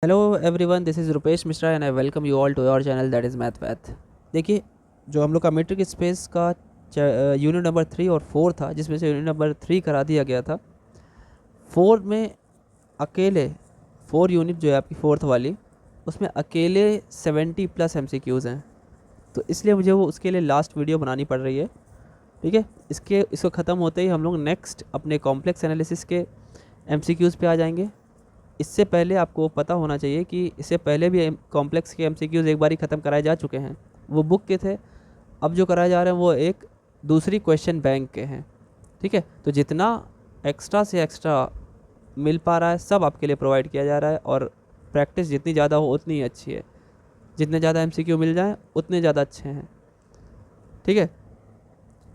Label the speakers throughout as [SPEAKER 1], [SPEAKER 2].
[SPEAKER 1] Hello everyone, this is Rupesh Mishra and I welcome you all to your channel that is math. देखिए, जो हम लोग का मीट्रिक स्पेस का यूनिट नंबर 3 और 4 था, जिसमें से यूनिट नंबर 3 करा दिया गया था। 4 में अकेले 4 यूनिट जो है आपकी फोर्थ वाली, उसमें अकेले 70 प्लस MCQs हैं। तो इसलिए मुझे वो उसके लिए लास्ट वीडियो बनानी पड़ रही है। ठीक है, इसको ख़त्म होते ही हम लोग नेक्स्ट अपने कॉम्प्लेक्स एनालिसिस के MCQs पे आ जाएंगे। इससे पहले आपको पता होना चाहिए कि इससे पहले भी कॉम्प्लेक्स के MCQs एक बार ही ख़त्म कराए जा चुके हैं। वो बुक के थे, अब जो कराए जा रहे हैं वो एक दूसरी क्वेश्चन बैंक के हैं। ठीक है, तो जितना एक्स्ट्रा से एक्स्ट्रा मिल पा रहा है सब आपके लिए प्रोवाइड किया जा रहा है, और प्रैक्टिस जितनी ज़्यादा हो उतनी ही अच्छी है। जितने ज़्यादा MCQ मिल जाएँ उतने ज़्यादा अच्छे हैं। ठीक है,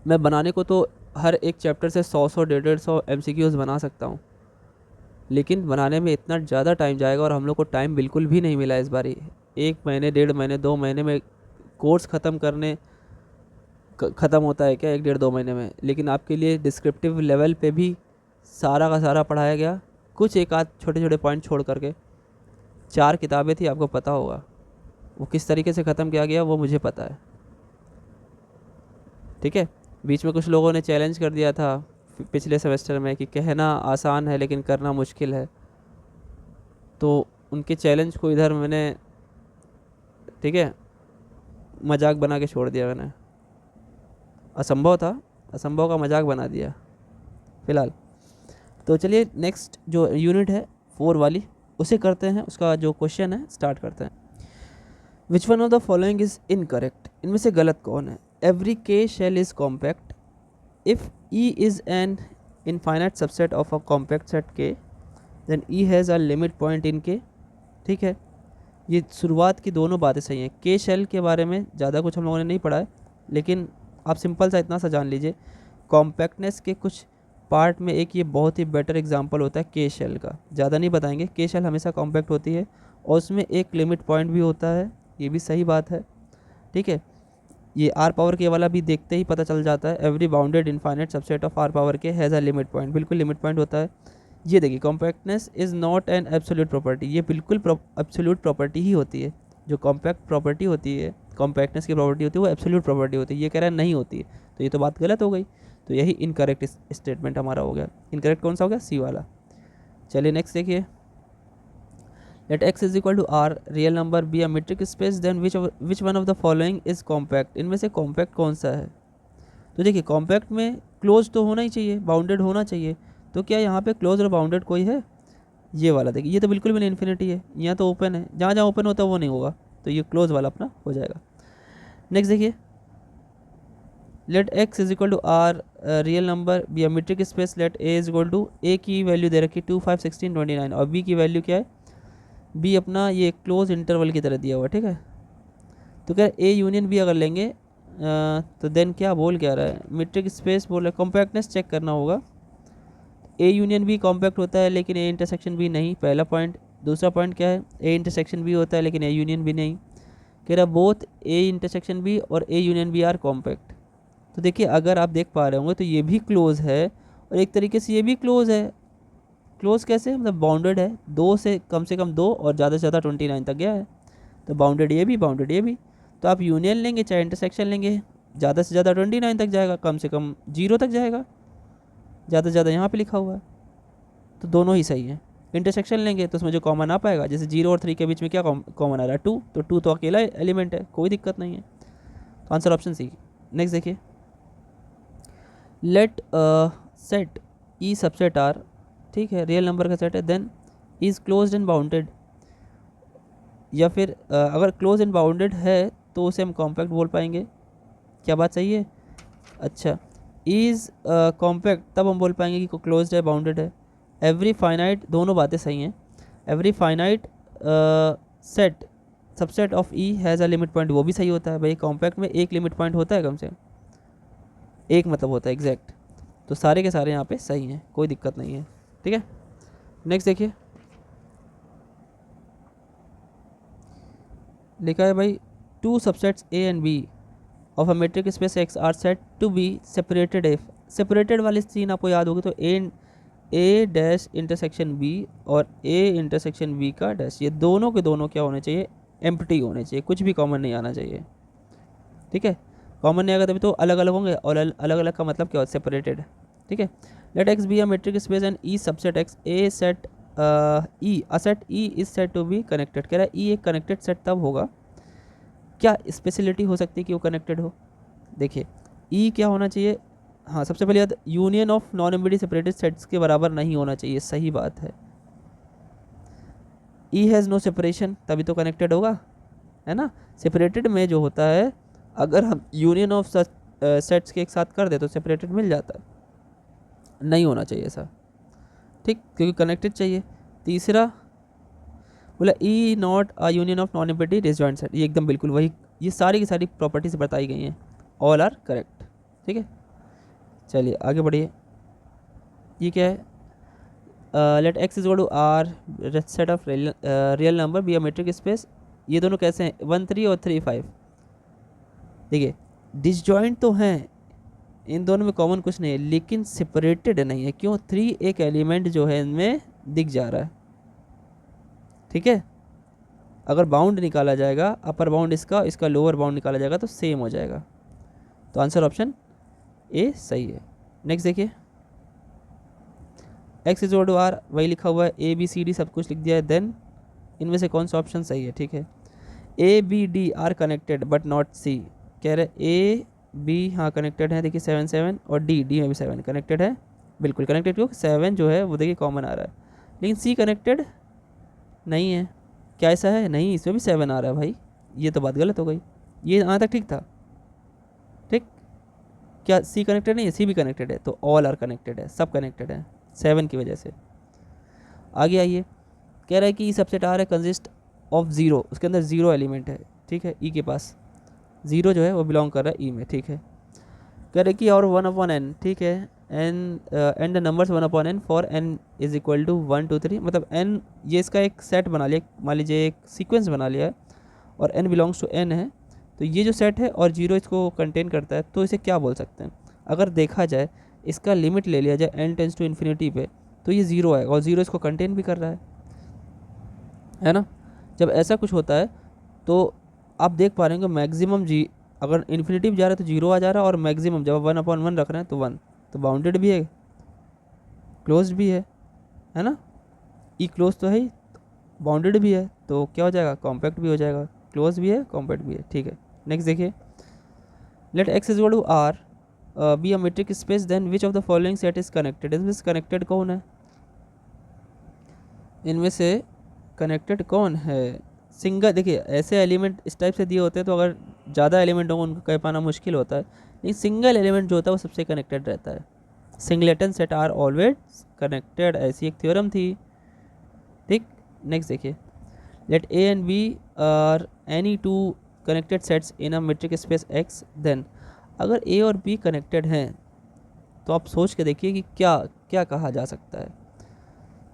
[SPEAKER 1] मैं बनाने को तो हर एक चैप्टर से 100 150 MCQs बना सकता हूँ, लेकिन बनाने में इतना ज़्यादा टाइम जाएगा और हम लोग को टाइम बिल्कुल भी नहीं मिला इस बारी। 1 महीने, 1.5 महीने, 2 महीने में कोर्स ख़त्म होता है क्या 1 1.5 2 महीने में? लेकिन आपके लिए डिस्क्रिप्टिव लेवल पे भी सारा का सारा पढ़ाया गया, कुछ एक आध छोटे छोटे पॉइंट छोड़ करके। 4 किताबें थी, आपको पता होगा वो किस तरीके से ख़त्म किया गया, वो मुझे पता है। ठीक है, बीच में कुछ लोगों ने चैलेंज कर दिया था पिछले सेमेस्टर में कि कहना आसान है लेकिन करना मुश्किल है, तो उनके चैलेंज को इधर मैंने, ठीक है, मजाक बना के छोड़ दिया मैंने। असंभव था, असंभव का मजाक बना दिया फ़िलहाल। तो चलिए नेक्स्ट जो यूनिट है 4 वाली, उसे करते हैं। उसका जो क्वेश्चन है स्टार्ट करते हैं। Which one of the following is incorrect? इनमें से गलत कौन है? Every K cell is compact if E is an infinite subset of a compact set K, then E has a limit point in K. ठीक है, ये शुरुआत की दोनों बातें सही हैं। के शेल के बारे में ज़्यादा कुछ हम लोगों ने नहीं पढ़ा है, लेकिन आप सिंपल सा इतना सा जान लीजिए, कॉम्पैक्टनेस के कुछ पार्ट में एक ये बहुत ही बेटर एग्जांपल होता है के शेल का। ज़्यादा नहीं बताएंगे, के शेल हमेशा कॉम्पैक्ट होती है और उसमें एक लिमिट पॉइंट भी होता है, ये भी सही बात है। ठीक है, ये आर पावर के वाला भी देखते ही पता चल जाता है। Every bounded infinite subset of R power K has a limit point, बिल्कुल लिमिट पॉइंट होता है। ये देखिए, compactness is not an absolute property, ये बिल्कुल एब्सोल्यूट प्रॉपर्टी ही होती है। जो कॉम्पैक्ट प्रॉपर्टी होती है, कॉम्पैक्टनेस की प्रॉपर्टी होती है, वो एब्सोल्यूट प्रॉपर्टी होती है। ये कह रहा है नहीं होती है, तो ये तो बात गलत हो गई। तो यही इनकरेक्ट स्टेटमेंट हमारा हो गया। इनकरेक्ट कौन सा हो गया? सी वाला। चलिए नेक्स्ट देखिए। Let x is equal to R real number be a metric space, then which one of the following is compact? इनमें से कॉम्पैक्ट कौन सा है? तो देखिए, कॉम्पैक्ट में क्लोज तो होना ही चाहिए, बाउंडेड होना चाहिए। तो क्या यहाँ पे क्लोज और बाउंडेड कोई है? ये वाला देखिए, ये तो बिल्कुल भी नहीं इन्फिनिटी है, यहाँ तो ओपन है। जहाँ जहाँ ओपन होता है वो नहीं होगा, तो ये क्लोज वाला अपना हो जाएगा। नेक्स्ट देखिए, let x is equal to R real number be a metric space, let a is equal to a की वैल्यू दे रखी 2 5 16 29 और b की वैल्यू क्या है? b अपना ये क्लोज इंटरवल की तरह दिया हुआ है। ठीक है, तो क्या a यूनियन b अगर लेंगे तो देन क्या बोल क्या रहा है? मीट्रिक स्पेस बोल रहा है, कॉम्पैक्टनेस चेक करना होगा। ए यूनियन भी कॉम्पैक्ट होता है लेकिन ए इंटरसेक्शन भी नहीं, पहला पॉइंट। दूसरा पॉइंट क्या है? ए इंटरसेक्शन भी होता है लेकिन ए यूनियन भी नहीं। कह रहा बोथ ए इंटरसेक्शन भी और ए यूनियन भी आर कॉम्पैक्ट। तो देखिए, अगर आप देख पा रहे होंगे तो ये भी क्लोज है और एक तरीके से ये भी क्लोज है। क्लोज कैसे? मतलब बाउंडेड है, दो से कम दो और ज़्यादा से ज़्यादा 29 तक गया है, तो बाउंडेड ये भी, बाउंडेड ये भी। तो आप यूनियन लेंगे चाहे इंटरसेक्शन लेंगे, ज़्यादा से ज़्यादा 29 तक जाएगा, कम से कम 0 तक जाएगा, ज़्यादा से ज़्यादा यहाँ पे लिखा हुआ है। तो दोनों ही सही हैं। इंटरसेक्शन लेंगे तो उसमें जो कॉमन आ पाएगा, जैसे 0 और 3 के बीच में क्या कॉमन आ रहा है? 2, तो 2 तो अकेला एलिमेंट है, कोई दिक्कत नहीं है। तो आंसर ऑप्शन सी। नेक्स्ट देखिए, let set E subset R, ठीक है, रियल नंबर का सेट है, then is closed and bounded. या फिर अगर क्लोज एंड बाउंडेड है तो उसे हम कॉम्पैक्ट बोल पाएंगे। क्या बात सही है? अच्छा, इज़ कॉम्पैक्ट तब हम बोल पाएंगे कि क्लोज्ड है, बाउंडेड है। एवरी फाइनाइट, दोनों बातें सही हैं। Every finite set subset of E has a limit point, वो भी सही होता है भाई। कॉम्पैक्ट में एक लिमिट पॉइंट होता है कम से कम, एक मतलब होता है एग्जैक्ट। तो सारे के सारे यहाँ पे सही हैं, कोई दिक्कत नहीं है। ठीक है, नेक्स्ट देखिए, लिखा है भाई, two subsets A and B of a metric space X are set to be separated if. Separated वाली सीन आपको याद होगी, तो A A dash intersection B और ए इंटरसेक्शन बी का डैश, ये दोनों के दोनों क्या होने चाहिए, एम्प्टी होने चाहिए, कुछ भी कॉमन नहीं आना चाहिए। ठीक है, कॉमन नहीं आएगा तभी तो अलग अलग होंगे, और अलग अलग का मतलब क्या होता है, सेपरेटेड। ठीक है, let X be a metric space and E subset X, a set E a set E is set to be connected. कह रहा है ई एक कनेक्टेड सेट तब होगा, क्या स्पेशलिटी हो सकती है कि वो कनेक्टेड हो। देखिए ई क्या होना चाहिए, हाँ सबसे पहले याद, union of non empty separated sets के बराबर नहीं होना चाहिए, सही बात है। ई हैज़ नो सेपरेशन, तभी तो कनेक्टेड होगा, है ना। सेपरेटेड में जो होता है, अगर हम यूनियन ऑफ सेट्स के एक साथ कर दे तो सेपरेटेड मिल जाता है, नहीं होना चाहिए ऐसा। ठीक, क्योंकि कनेक्टेड चाहिए। तीसरा बोला E not a union of non empty disjoint set, ये एकदम बिल्कुल वही, ये सारी की सारी प्रॉपर्टीज बताई गई हैं, ऑल आर करेक्ट। ठीक है, चलिए आगे बढ़िए। ये क्या है, let X is to R set of real number be a metric space, ये दोनों कैसे हैं, 1 3 और 3 5। देखिए डिसजॉइंट तो हैं, इन दोनों में कॉमन कुछ नहीं है, लेकिन सेपरेटेड नहीं है। क्यों, 3 एक एलिमेंट जो है इनमें दिख जा रहा है। ठीक है, अगर बाउंड निकाला जाएगा, अपर बाउंड इसका, इसका लोअर बाउंड निकाला जाएगा तो सेम हो जाएगा। तो आंसर ऑप्शन ए सही है। नेक्स्ट देखिए, एक्स इज टू आर, वही लिखा हुआ है, ए बी सी डी सब कुछ लिख दिया है, देन इनमें से कौन सा ऑप्शन सही है। ठीक है, A B D are connected but not C, कह रहे ए बी हाँ कनेक्टेड है, देखिए 7 7, और डी डी में भी 7 कनेक्टेड है, बिल्कुल कनेक्टेड, क्योंकि 7 जो है वो देखिए कॉमन आ रहा है, लेकिन सी कनेक्टेड नहीं है। क्या ऐसा है, नहीं, इसमें भी 7 आ रहा है भाई, ये तो बात गलत हो गई, ये यहाँ तक ठीक था। ठीक, क्या सी कनेक्टेड नहीं है, सी भी कनेक्टेड है, तो ऑल आर कनेक्टेड है, सब कनेक्टेड है 7 की वजह से। आगे आइए, कह रहा है कि ई सबसेट आर है कंसिस्ट ऑफ जीरो, उसके अंदर जीरो एलिमेंट है। ठीक है, ई के पास जीरो जो है वो बिलोंग कर रहा है ई में। ठीक है, कह रहे कि और 1/n, ठीक है, and the numbers 1/n for n is equal to 1 2 3, मतलब n, ये इसका एक सेट बना लिया, मान लीजिए एक सीक्वेंस बना लिया है, और n बिलोंग्स टू n है, तो ये जो सेट है और जीरो इसको कंटेन करता है, तो इसे क्या बोल सकते हैं। अगर देखा जाए, इसका लिमिट ले लिया जाए n टेंस टू इन्फिनिटी पे, तो ये जीरो आएगा, और जीरो इसको कंटेन भी कर रहा है ना। जब ऐसा कुछ होता है तो आप देख पा रहे हैं कि मैक्सिमम जी, अगर इन्फिनिटी जा रहा है तो जीरो आ जा रहा है, और मैक्सिमम जब 1/1 रख रहे हैं तो 1, तो बाउंडेड भी है, क्लोज्ड भी है ना। ई क्लोज तो है ही, बाउंडेड भी है, तो क्या हो जाएगा, कॉम्पैक्ट भी हो जाएगा, क्लोज भी है कॉम्पैक्ट भी है। ठीक है, नेक्स्ट देखिए, let X is to R be a metric space, then which of the following set is connected, इनमें से कनेक्टेड कौन है, इनमें से कनेक्टेड कौन है। सिंगल, देखिए ऐसे एलिमेंट इस टाइप से दिए होते हैं तो अगर ज़्यादा एलिमेंट होंगे उनको कह पाना मुश्किल होता है, लेकिन सिंगल एलिमेंट जो होता है वो सबसे कनेक्टेड रहता है। Singleton set are always connected, ऐसी एक थ्योरम थी। ठीक, नेक्स्ट देखिए, let A and B are any two connected sets in a metric space X, देन अगर ए और बी कनेक्टेड हैं तो आप सोच के देखिए कि क्या क्या कहा जा सकता है।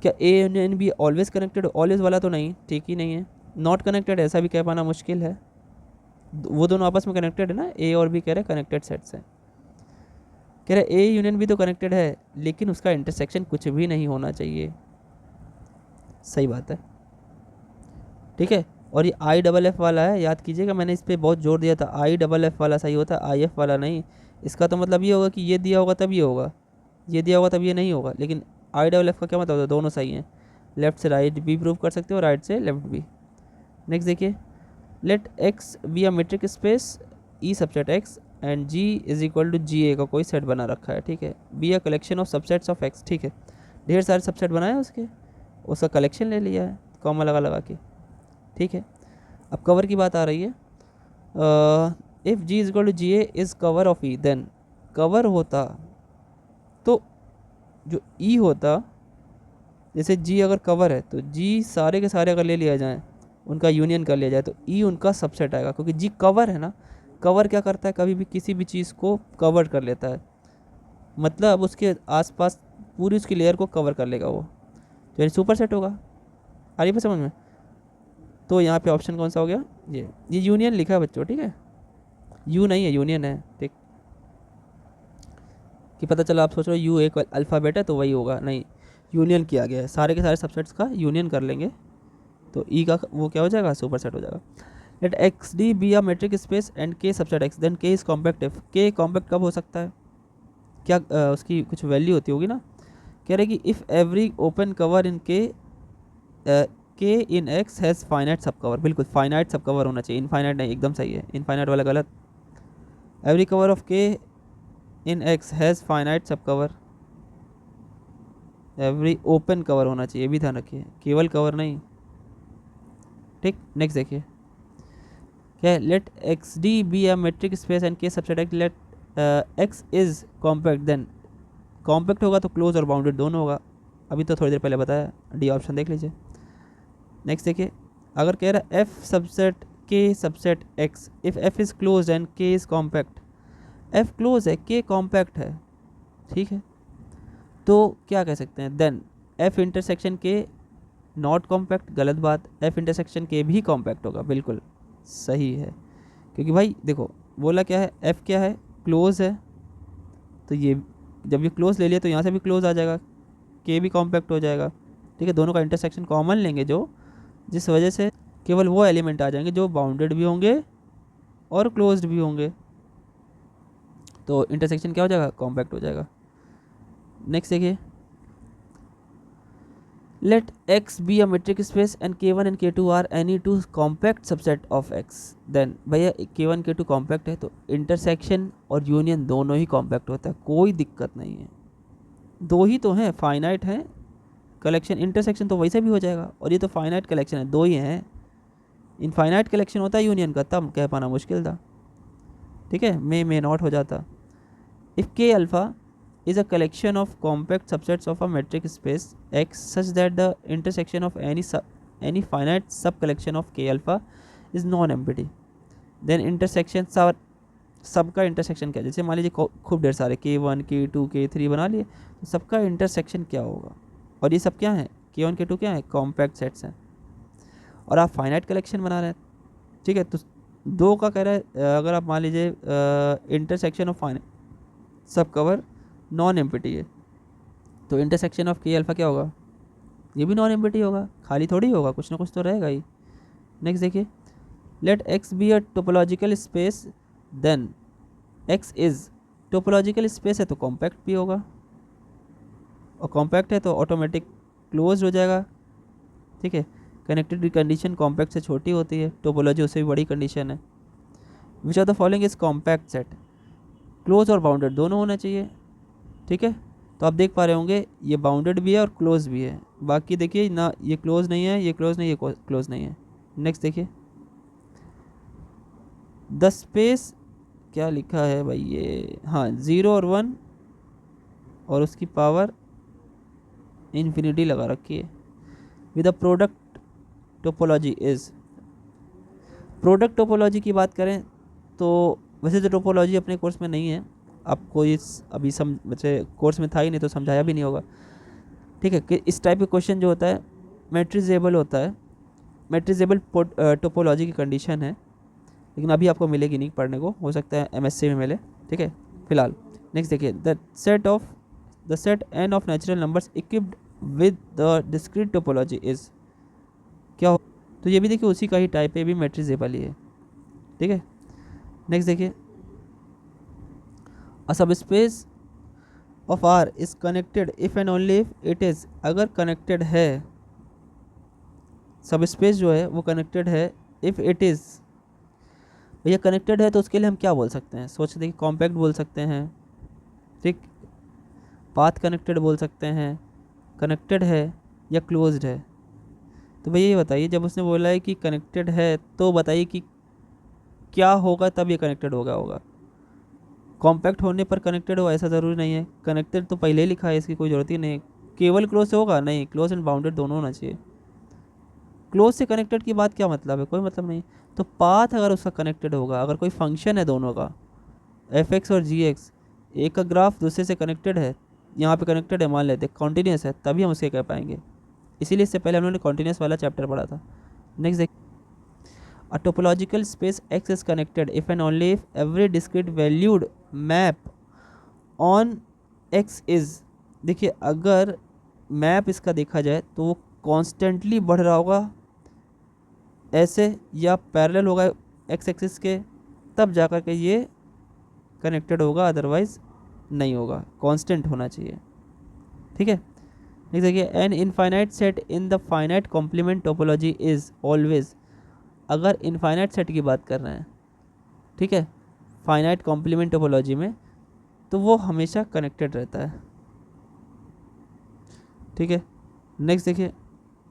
[SPEAKER 1] क्या ए and be always connected, always वाला तो नहीं, ठीक ही नहीं है। नॉट कनेक्टेड, ऐसा भी कह पाना मुश्किल है, वो दोनों आपस में कनेक्टेड है ना, ए और बी कह रहे कनेक्टेड सेट्स हैं। कह रहे ए यूनियन बी तो कनेक्टेड है, लेकिन उसका इंटरसेक्शन कुछ भी नहीं होना चाहिए, सही बात है। ठीक है, और ये आई डबल एफ वाला है, याद कीजिएगा मैंने इस पर बहुत जोर दिया था, आई डबल एफ वाला सही होता है, आई एफ वाला नहीं। इसका तो मतलब ये होगा कि ये दिया होगा तब ये होगा, ये दिया होगा तब ये नहीं होगा, लेकिन आई डबल एफ का क्या मतलब होता है, दोनों सही हैं, लेफ्ट से राइट भी प्रूव कर सकते हो, राइट से लेफ्ट भी। नेक्स्ट देखिए, let X be a metric space E subset X and G is equal to G A का कोई सेट बना रखा है। ठीक है, be a collection of subsets of X, ठीक है, ढेर सारे सबसेट बनाए उसके, उसका कलेक्शन ले लिया है कॉमा लगा लगा के। ठीक है, अब कवर की बात आ रही है, if G is equal to G A is cover of E, then cover होता तो जो ई होता, जैसे जी अगर कवर है तो जी सारे के सारे अगर ले लिया जाए, उनका यूनियन कर लिया जाए, तो ई उनका सबसेट आएगा, क्योंकि जी कवर है ना। कवर क्या करता है, कभी भी किसी भी चीज़ को कवर कर लेता है, मतलब उसके आसपास पूरी उसकी लेयर को कवर कर लेगा वो, तो यानी सुपर सेट होगा। आ रही है समझ में। तो यहाँ पे ऑप्शन कौन सा हो गया, ये यूनियन लिखा है बच्चों, ठीक है, यू नहीं है यूनियन है। ठीक, कि पता चला आप सोच रहे हो यू एक अल्फ़ाबेट है तो वही होगा, नहीं, यूनियन किया गया है, सारे के सारे सबसेट्स का यूनियन कर लेंगे तो ई का वो क्या हो जाएगा, सुपर सेट हो जाएगा। Let X D be a metric space and K subset X, then K is compact if, K compact कब हो सकता है, क्या उसकी कुछ वैल्यू होती होगी ना। कह रहे कि if every open cover in के इन एक्स हैज़ फाइनाइट सब कवर, बिल्कुल फाइनाइट सब कवर होना चाहिए, इनफाइनाइट नहीं, एकदम सही है, इनफाइनाइट वाला गलत। एवरी कवर ऑफ के इन एक्स हैज़ फाइनाइट सब कवर, एवरी ओपन कवर होना चाहिए, भी ध्यान रखिए, केवल कवर नहीं, ठीक। नेक्स्ट देखिए क्या है, let X D be a metric space and K subset X, let X is compact, then compact होगा तो क्लोज और बाउंडेड दोनों होगा, अभी तो थोड़ी देर पहले बताया, डी ऑप्शन देख लीजिए। नेक्स्ट देखिए, अगर कह रहा है एफ सबसेट के subset x, if F is close and के इज़ कॉम्पैक्ट, एफ क्लोज है, के कॉम्पैक्ट है, ठीक है, तो क्या कह सकते हैं, देन एफ इंटरसेक्शन के नॉट कॉम्पैक्ट, गलत बात, एफ इंटरसेक्शन के भी कॉम्पैक्ट होगा, बिल्कुल सही है, क्योंकि भाई देखो बोला क्या है, एफ क्या है, क्लोज है, तो ये जब ये क्लोज ले लिया तो यहाँ से भी क्लोज आ जाएगा, के भी कॉम्पैक्ट हो जाएगा, ठीक है, दोनों का इंटरसेक्शन कॉमन लेंगे जो, जिस वजह से केवल वो एलिमेंट आ जाएंगे जो बाउंडेड भी होंगे और क्लोज्ड भी होंगे, तो इंटरसेक्शन क्या हो जाएगा, कॉम्पैक्ट हो जाएगा। नेक्स्ट देखिए, let X be a metric space and K one and K two are any two compact subset of X, then भैया के वन के टू कॉम्पैक्ट है तो इंटरसेक्शन और यूनियन दोनों ही कॉम्पैक्ट होता है, कोई दिक्कत नहीं है, दो ही तो हैं, फाइनाइट हैं कलेक्शन, इंटरसेक्शन तो वैसे भी हो जाएगा, और ये तो फाइनाइट कलेक्शन है, दो ही हैं, इनफाइनाइट कलेक्शन होता है यूनियन का, तब कह पाना मुश्किल था, ठीक है, मे नॉट हो जाता। इफ़ के alpha is a collection of compact subsets of a metric space X such that the intersection of any finite subcollection of K alpha is non-empty, then intersection सबका इंटरसेक्शन क्या, जैसे मान लीजिए खूब ढेर सारे K1 K2 K3 बना लिए, तो सबका इंटरसेक्शन क्या होगा, और ये सब क्या है, K1 K2 क्या है, कॉम्पैक्ट सेट्स हैं, और आप फाइनाइट कलेक्शन बना रहे हैं, ठीक है, तो दो का कह रहा है, अगर आप मान लीजिए इंटरसेक्शन ऑफ फाइनाइट सब कवर नॉन एम्पिटी है, तो इंटरसेक्शन ऑफ के अल्फा क्या होगा, ये भी नॉन एम्पिटी होगा, खाली थोड़ी होगा, कुछ ना कुछ तो रहेगा ही। नेक्स्ट देखिए, let X be a topological space, then X is topological space है तो कॉम्पैक्ट भी होगा, और कॉम्पैक्ट है तो ऑटोमेटिक क्लोज हो जाएगा, ठीक है, कनेक्टेड की कंडीशन कॉम्पैक्ट से छोटी होती है, टोपोलॉजी उससे भी बड़ी कंडीशन है। Which of the following is compact set, close और बाउंडेड दोनों होना चाहिए, ठीक है, तो आप देख पा रहे होंगे ये बाउंडेड भी है और क्लोज भी है, बाकी देखिए ना, ये क्लोज नहीं है, ये क्लोज नहीं, ये क्लोज नहीं है। नेक्स्ट देखिए, द स्पेस क्या लिखा है भाई ये, हाँ 0 और 1 और उसकी पावर इन्फिनिटी लगा रखी है, with the product topology is, product topology की बात करें तो वैसे तो टोपोलॉजी अपने कोर्स में नहीं है, आपको इस अभी वैसे कोर्स में था ही नहीं तो समझाया भी नहीं होगा, ठीक है, कि इस टाइप के क्वेश्चन जो होता है मैट्रिजेबल होता है, मैट्रिजेबल टोपोलॉजी की कंडीशन है, लेकिन अभी आपको मिलेगी नहीं पढ़ने को, हो सकता है एमएससी में मिले, ठीक है फिलहाल। नेक्स्ट देखिए, the set N of natural numbers equipped with the discrete topology is, क्या हो, तो ये भी देखिए उसी का ही टाइप है, भी मैट्रिजेबल ही है, ठीक है। नेक्स्ट देखिए, a subspace of R is connected if and only if it is, अगर कनेक्टेड है, सब स्पेस जो है वो कनेक्टेड है, इफ़ इट इज़, भैया कनेक्टेड है तो उसके लिए हम क्या बोल सकते हैं, सोच देखिए, कॉम्पैक्ट बोल सकते हैं, ठीक, पाथ कनेक्टेड बोल सकते हैं, कनेक्टेड है या क्लोज्ड है, तो भैया ये बताइए, जब उसने बोला है कि कनेक्टेड है तो बताइए कि क्या होगा तब ये कनेक्टेड होगा, कॉम्पैक्ट होने पर कनेक्टेड हो ऐसा ज़रूरी नहीं है, कनेक्टेड तो पहले ही लिखा है, इसकी कोई ज़रूरत ही नहीं है, केवल क्लोज से होगा, नहीं, क्लोज एंड बाउंडेड दोनों होना चाहिए, क्लोज से कनेक्टेड की बात क्या मतलब है, कोई मतलब नहीं, तो पाथ अगर उसका कनेक्टेड होगा, अगर कोई फंक्शन है दोनों का एफ एक्स और जी एक्स, एक का ग्राफ दूसरे से कनेक्टेड है, यहाँ पे कनेक्टेड है मान लेते, कॉन्टीन्यूस है, तभी हम उसे कह पाएंगे, इसीलिए इससे पहले हमने कॉन्टीन्यूस वाला चैप्टर पढ़ा था। नेक्स्ट देख, a topological space X is connected if and only if every discrete valued map on X is, देखिए अगर मैप इसका देखा जाए तो वो कॉन्स्टेंटली बढ़ रहा होगा ऐसे, या पैरेलल होगा एक्स एक्सिस के, तब जाकर के ये कनेक्टेड होगा, अदरवाइज नहीं होगा, कांस्टेंट होना चाहिए। ठीक है, नेक्स्ट देखिए, an infinite set in the finite complement topology is always, अगर इनफाइनाइट सेट की बात कर रहे हैं, ठीक है, फाइनाइट कॉम्प्लीमेंट टोपोलॉजी में, तो वो हमेशा कनेक्टेड रहता है। ठीक है, नेक्स्ट देखिए,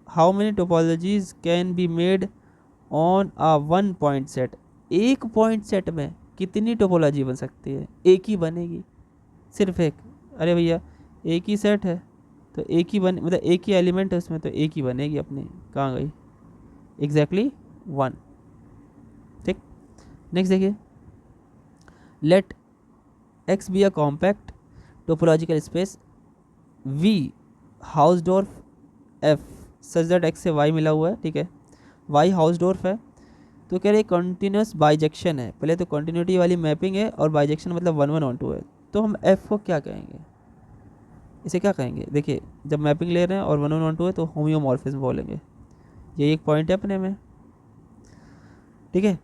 [SPEAKER 1] how many topologies can be made on a one point set, एक पॉइंट सेट में कितनी टोपोलॉजी बन सकती है? एक ही बनेगी, सिर्फ एक। अरे भैया एक ही सेट है तो एक ही बन, मतलब एक ही एलिमेंट है उसमें, तो एक ही बनेगी अपनी, कहाँ गई? Exactly one. ठीक, नेक्स्ट देखिए, let X be a compact topological space V Hausdorff F such that X से वाई मिला हुआ है। ठीक है, वाई हाउसडोर्फ है, तो कह रहे कंटिन्यूस बाइजेक्शन है, पहले तो कंटिन्यूटी वाली मैपिंग है और बाइजेक्शन मतलब 1 1 1 2 है, तो हम एफ को क्या कहेंगे, इसे क्या कहेंगे? देखिए जब मैपिंग ले रहे हैं और 1 1 1 2 है तो होम्योमॉर्फिज्म बोलेंगे, ये एक पॉइंट है अपने में। ठीक है,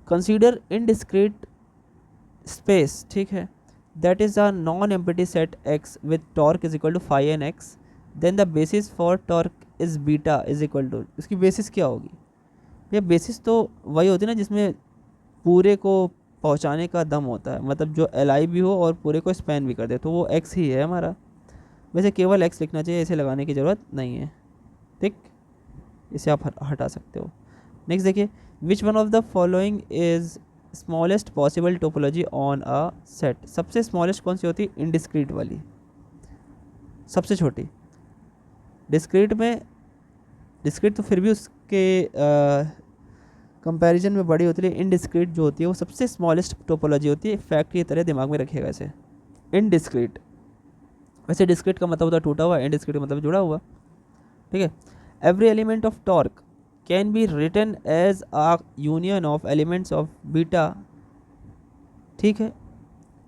[SPEAKER 1] कंसीडर इनडिस्क्रीट स्पेस, ठीक है, that is a non empty set X with torque is equal to phi and X, then the basis for torque is beta is equal to, इसकी बेसिस क्या होगी? ये बेसिस तो वही होती है ना जिसमें पूरे को पहुंचाने का दम होता है, मतलब जो एल भी हो और पूरे को स्पैन भी कर दे, तो वो एक्स ही है हमारा। वैसे केवल एक्स लिखना चाहिए, इसे लगाने की ज़रूरत नहीं है। ठीक, इसे आप हटा सकते हो। नेक्स्ट देखिए, विच one of the following is smallest possible topology on a set, सबसे स्मॉलेस्ट कौन सी होती है? इनडिस्क्रीट वाली, सबसे छोटी। डिस्क्रीट में, डिस्क्रीट तो फिर भी उसके कंपैरिजन में बड़ी होती है, इनडिस्क्रीट जो होती है वो सबसे स्मॉलेस्ट टोपोलॉजी होती है। फैक्ट की तरह दिमाग में रखिएगा इसे, इनडिस्क्रीट। वैसे डिस्क्रीट का मतलब होता है टूटा हुआ, इनडिस्क्रीट मतलब जुड़ा हुआ। ठीक है, every element of torque can be written as a union of elements of beta. ठीक है,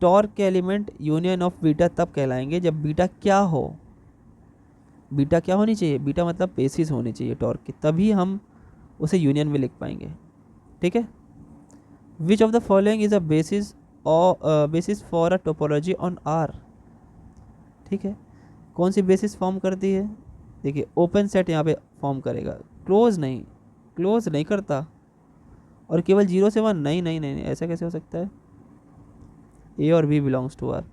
[SPEAKER 1] टॉर्क के एलिमेंट यूनियन ऑफ बीटा तब कहलाएंगे जब बीटा क्या हो, बीटा क्या होनी चाहिए? बीटा मतलब बेसिस होनी चाहिए टॉर्क की, तभी हम उसे यूनियन में लिख पाएंगे। ठीक है, which of the following is a basis basis for a topology on R. ठीक है, कौन सी बेसिस फॉर्म करती है? देखिए ओपन सेट यहाँ पे फॉर्म करेगा, क्लोज नहीं, क्लोज नहीं करता। और केवल 0 से 1, नहीं नहीं नहीं, नहीं ऐसा कैसे हो सकता है? ए और बी बिलोंग्स टू आर।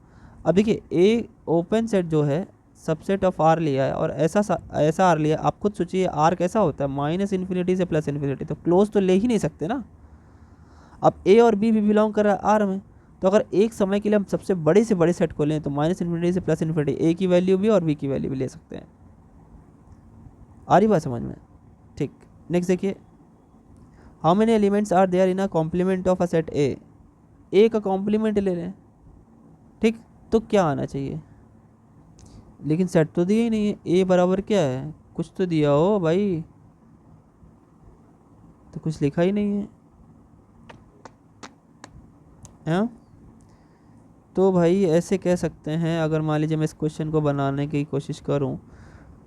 [SPEAKER 1] अब देखिए ए ओपन सेट जो है सबसेट ऑफ आर लिया है और ऐसा आर लिया, आप खुद सोचिए आर कैसा होता है? माइनस इन्फिनिटी से प्लस इन्फिनिटी, तो क्लोज तो ले ही नहीं सकते ना। अब ए और बी भी बिलोंग कर रहा है आर में, तो अगर एक समय के लिए हम सबसे बड़े से बड़े सेट को लें तो माइनस इन्फिनिटी से प्लस इन्फिनिटी, ए की वैल्यू भी और बी की वैल्यू भी ले सकते हैं। आ रही बात समझ में? ठीक, नेक्स्ट देखिए, how many elements are there in a complement of a set A का कॉम्प्लीमेंट ले लें। ठीक, तो क्या आना चाहिए? लेकिन सेट तो दिया ही नहीं है, ए बराबर क्या है? कुछ तो दिया हो भाई, तो कुछ लिखा ही नहीं है। हाँ, तो भाई ऐसे कह सकते हैं, अगर मान लीजिए मैं इस क्वेश्चन को बनाने की कोशिश करूँ,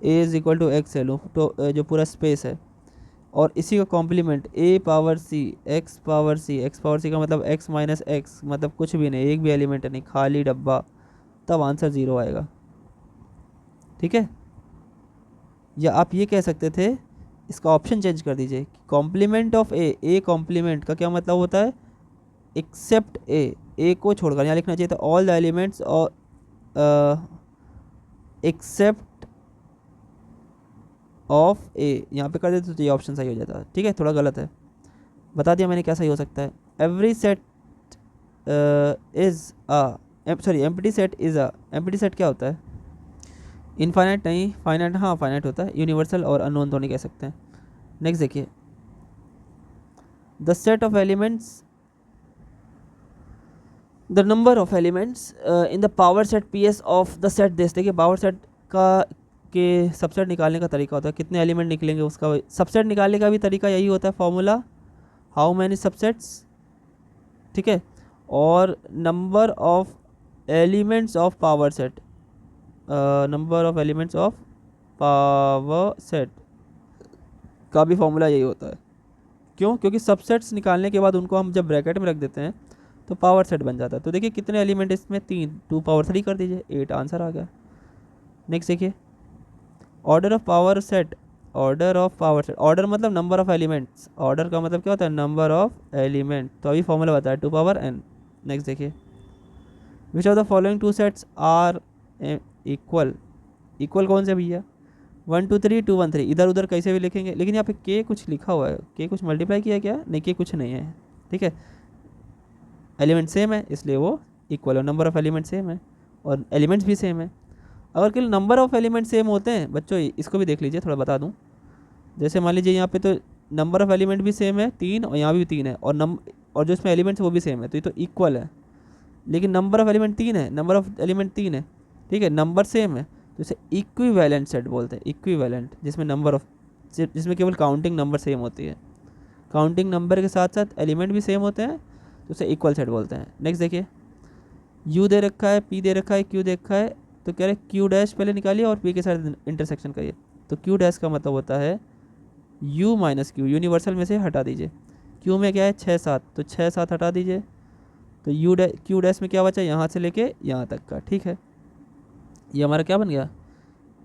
[SPEAKER 1] A is equal to X ले लूँ, तो जो पूरा स्पेस है और इसी का complement A power C X power C, X power C का मतलब एक्स माइनस एक्स, मतलब कुछ भी नहीं, एक भी एलिमेंट नहीं, खाली डब्बा, तब आंसर 0 आएगा। ठीक है, या आप ये कह सकते थे, इसका ऑप्शन चेंज कर दीजिए, कॉम्प्लीमेंट ऑफ ए कॉम्प्लीमेंट का क्या मतलब होता है? एक्सेप्ट ए को छोड़कर, यहाँ लिखना चाहिए था ऑल द एलिमेंट्स और एक्सेप्ट ऑफ ए, यहाँ पे कर देते तो ये ऑप्शन सही हो जाता है। ठीक है, थोड़ा गलत है, बता दिया मैंने क्या सही हो सकता है। Every set is a, sorry empty set is a, empty set क्या होता है? इनफाइनाइट नहीं, फाइनाइट, हाँ फाइनाइट होता है, यूनिवर्सल और अननोन तो नहीं कह सकते हैं। नेक्स्ट देखिए, the set of elements, the number of elements in the power set P S of the set this. देखिए पावर सेट का के सबसेट निकालने का तरीका होता है, कितने एलिमेंट निकलेंगे उसका सबसेट निकालने का भी तरीका यही होता है, फॉर्मूला हाउ मैनी सबसेट्स। ठीक है, और number of elements of power set, number of elements of power set का भी फॉर्मूला यही होता है। क्यों? क्योंकि सबसेट्स निकालने के बाद उनको हम जब ब्रैकेट में रख देते हैं तो पावर सेट बन जाता है। तो देखिए कितने एलिमेंट इसमें, 3, 2 पावर 3 कर दीजिए, 8 आंसर आ गया। नेक्स्ट देखिए, order of power set. Order of power set, order मतलब नंबर ऑफ एलिमेंट्स, ऑर्डर का मतलब क्या होता है, नंबर ऑफ एलिमेंट। तो अभी फॉर्मूला बताया 2 पावर n। नेक्स्ट देखिए, which of the following 2 sets are equal. Equal कौन से भैया, 1 2 3 2 1 3, इधर उधर कैसे भी लिखेंगे, लेकिन यहाँ पे के कुछ लिखा हुआ है, के कुछ मल्टीप्लाई किया क्या, नहीं के कुछ नहीं है, ठीक है। एलिमेंट सेम है इसलिए वो इक्वल है, नंबर ऑफ एलिमेंट सेम है और एलिमेंट्स भी सेम है। अगर केवल नंबर ऑफ एलिमेंट सेम होते हैं बच्चों, इसको भी देख लीजिए, थोड़ा बता दूं। जैसे मान लीजिए यहाँ पे तो नंबर ऑफ एलिमेंट भी सेम है 3, और यहाँ भी 3 है, और जो इसमें एलिमेंट्स वो भी सेम है, तो ये तो इक्वल है। लेकिन नंबर ऑफ एलिमेंट 3 है, नंबर ऑफ एलिमेंट 3 है, ठीक है, नंबर सेम है, तो इसे इक्विवेलेंट सेट बोलते हैं। इक्विवेलेंट जिसमें नंबर ऑफ, जिसमें केवल काउंटिंग नंबर सेम होती है, काउंटिंग नंबर के साथ साथ एलिमेंट भी सेम होते हैं, तो उसे इक्वल सेट बोलते हैं। नेक्स्ट देखिए, यू दे रखा है, पी दे रखा है, क्यू दे रखा है, तो कह रहे क्यू डैश पहले निकालिए और पी के साथ इंटरसेक्शन करिए। तो क्यू डैश का मतलब होता है यू माइनस क्यू, यूनिवर्सल में से हटा दीजिए। क्यू में क्या है 6 7, तो 6 7 हटा दीजिए, तो क्यू डैश में क्या बचा, यहाँ से लेके यहाँ तक का, ठीक है। ये हमारा क्या बन गया,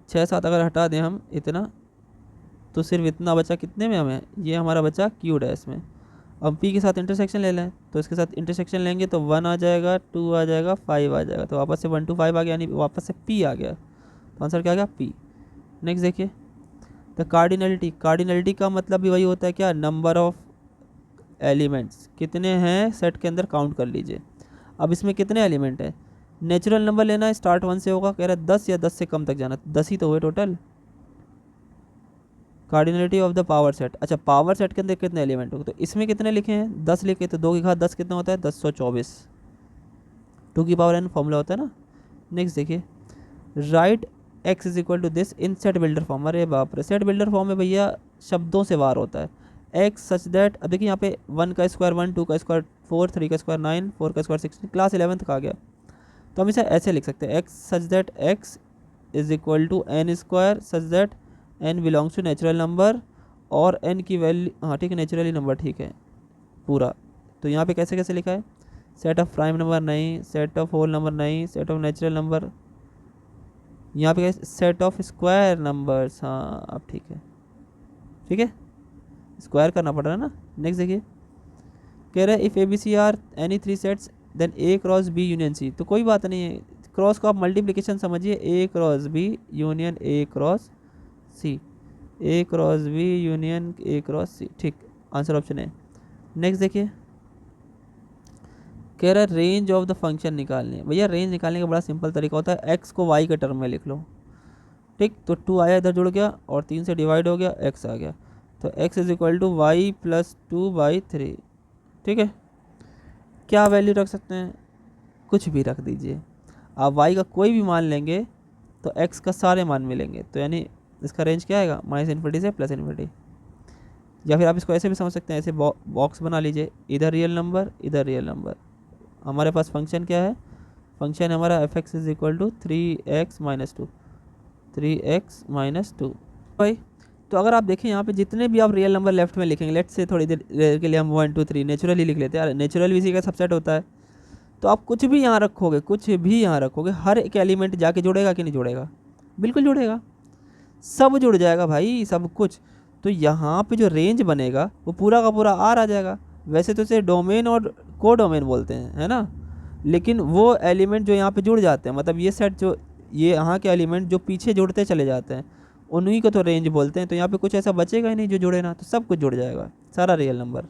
[SPEAKER 1] 6 7 अगर हटा दें हम इतना, तो सिर्फ इतना बचा, कितने में हमें, ये हमारा बचा क्यू डैश में। अब पी के साथ इंटरसेक्शन ले लें, तो इसके साथ इंटरसेक्शन लेंगे तो 1 आ जाएगा, 2 आ जाएगा, 5 आ जाएगा, तो वापस से 1 2 5 आ गया, यानी वापस से पी आ गया, तो आंसर क्या आ गया, पी। नेक्स्ट देखिए, द कार्डिनलिटी। कार्डिनलिटी का मतलब भी वही होता है क्या, नंबर ऑफ एलिमेंट्स, कितने हैं सेट के अंदर काउंट कर लीजिए। अब इसमें कितने एलिमेंट है, नेचुरल नंबर लेना है, स्टार्ट 1 से होगा, कह रहा है 10 या 10 से कम तक जाना, 10 ही तो हुए total. Cardinality of the power set, अच्छा पावर सेट के अंदर कितने एलिमेंट होंगे, तो इसमें कितने लिखे हैं 10 लिखे, तो 2 की घात 10 कितना होता है 1024, 2 की पावर n फॉर्मूला होता है ना। नेक्स्ट देखिए, write x is equal to this in set builder form. अरे बाप रे, सेट बिल्डर फॉर्म में भैया शब्दों से वार होता है। x सच दैट, अब देखिए यहाँ पे 1 का स्क्वायर 1, 2 का स्क्वायर 4, 3 का स्क्वायर 9, 4 का स्क्वायर 16, क्लास 11 का आ गया, तो हम इसे ऐसे लिख सकते हैं, x such that x is equal to n square such that n belongs to natural number, और n की वैल्यू, हाँ ठीक है नेचुरली नंबर, ठीक है पूरा। तो यहाँ पे कैसे कैसे लिखा है, सेट ऑफ प्राइम नंबर नहीं, सेट ऑफ होल नंबर नहीं, सेट ऑफ नेचुरल नंबर, यहाँ पे सेट ऑफ स्क्वायर नंबर्स, हाँ अब ठीक है, ठीक है स्क्वायर करना पड़ रहा है ना। नेक्स्ट देखिए, कह रहे if A B C are any 3 sets then A cross B union C. तो कोई बात नहीं है, क्रॉस को आप मल्टीप्लिकेशन समझिए, A cross B union A cross C, A cross B union A cross C, ठीक, आंसर ऑप्शन है। नेक्स्ट देखिए, कह रहा है रेंज ऑफ द फंक्शन निकालनी है। भैया रेंज निकालने का बड़ा सिंपल तरीका होता है, एक्स को वाई के टर्म में लिख लो, ठीक, तो 2 आया इधर जुड़ गया और 3 से डिवाइड हो गया, एक्स आ गया, तो X is equal to Y plus 2/3, ठीक है। क्या वैल्यू रख सकते हैं, कुछ भी रख दीजिए आप, वाई का कोई भी मान लेंगे तो एक्स का सारे मान मिलेंगे, तो यानी इसका रेंज क्या आएगा, -∞ से +∞। या फिर आप इसको ऐसे भी समझ सकते हैं, ऐसे बॉक्स बना लीजिए, इधर रियल नंबर इधर रियल नंबर। हमारे पास फंक्शन क्या है, फंक्शन हमारा f(x) is equal to 3x - 2, 3x - 2 भाई। तो अगर आप देखें यहाँ पे जितने भी आप रियल नंबर लेफ्ट में लिखेंगे, लेट्स से थोड़ी देर के लिए हम 1 2 3 नेचुरल ही लिख लेते हैं, नेचुरल भी इसी का सबसेट होता है। तो आप कुछ भी यहाँ रखोगे, कुछ भी यहाँ रखोगे, हर एक एलिमेंट जाके जुड़ेगा कि नहीं जुड़ेगा, बिल्कुल जुड़ेगा, सब जुड़ जाएगा भाई, सब कुछ। तो यहाँ पे जो रेंज बनेगा वो पूरा का पूरा आर आ जाएगा। वैसे तो इसे डोमेन और को डोमेन बोलते हैं, है ना, लेकिन वो एलिमेंट जो यहाँ पे जुड़ जाते हैं, मतलब ये सेट जो ये यहाँ के एलिमेंट जो पीछे जुड़ते चले जाते हैं, उन्हीं को तो रेंज बोलते हैं। तो यहाँ पे कुछ ऐसा बचेगा ही नहीं जो जुड़े ना, तो सब कुछ जुड़ जाएगा, सारा रियल नंबर।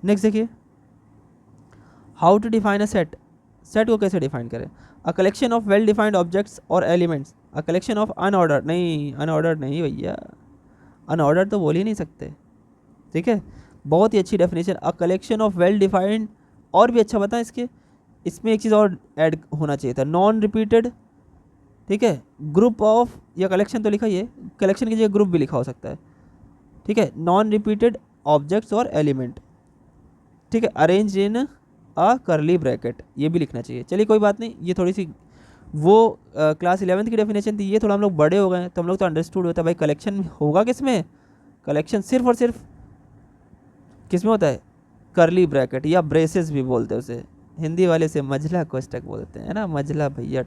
[SPEAKER 1] नेक्स्ट देखिए, how to define a set. Set को कैसे डिफाइन करें, a collection of well defined objects और elements, a collection of unordered, नहीं अनऑर्डर्ड नहीं भैया, अनऑर्डर्ड तो बोल ही नहीं सकते, ठीक है, बहुत ही अच्छी definition, a collection of well defined. और भी अच्छा बताएं इसमें एक चीज़ और ऐड होना चाहिए था, नॉन रिपीटेड, ठीक है, ग्रुप ऑफ, या कलेक्शन तो लिखा ही है, कलेक्शन की जगह ग्रुप भी लिखा हो सकता है, ठीक है, नॉन रिपीटेड ऑब्जेक्ट्स और एलिमेंट, ठीक है, अरेंज इन अ करली ब्रैकेट, ये भी लिखना चाहिए। चलिए कोई बात नहीं, ये थोड़ी सी वो क्लास 11th की डेफिनेशन थी, ये थोड़ा हम लोग बड़े हो गए हैं तो हम लोग तो अंडरस्टूड होता है भाई कलेक्शन होगा किस में, कलेक्शन सिर्फ और सिर्फ किस में होता है, करली ब्रैकेट या ब्रेसेस भी बोलते हैं उसे, हिंदी वाले से मझला कोष्टक बोलते हैं ना, मझला भैया।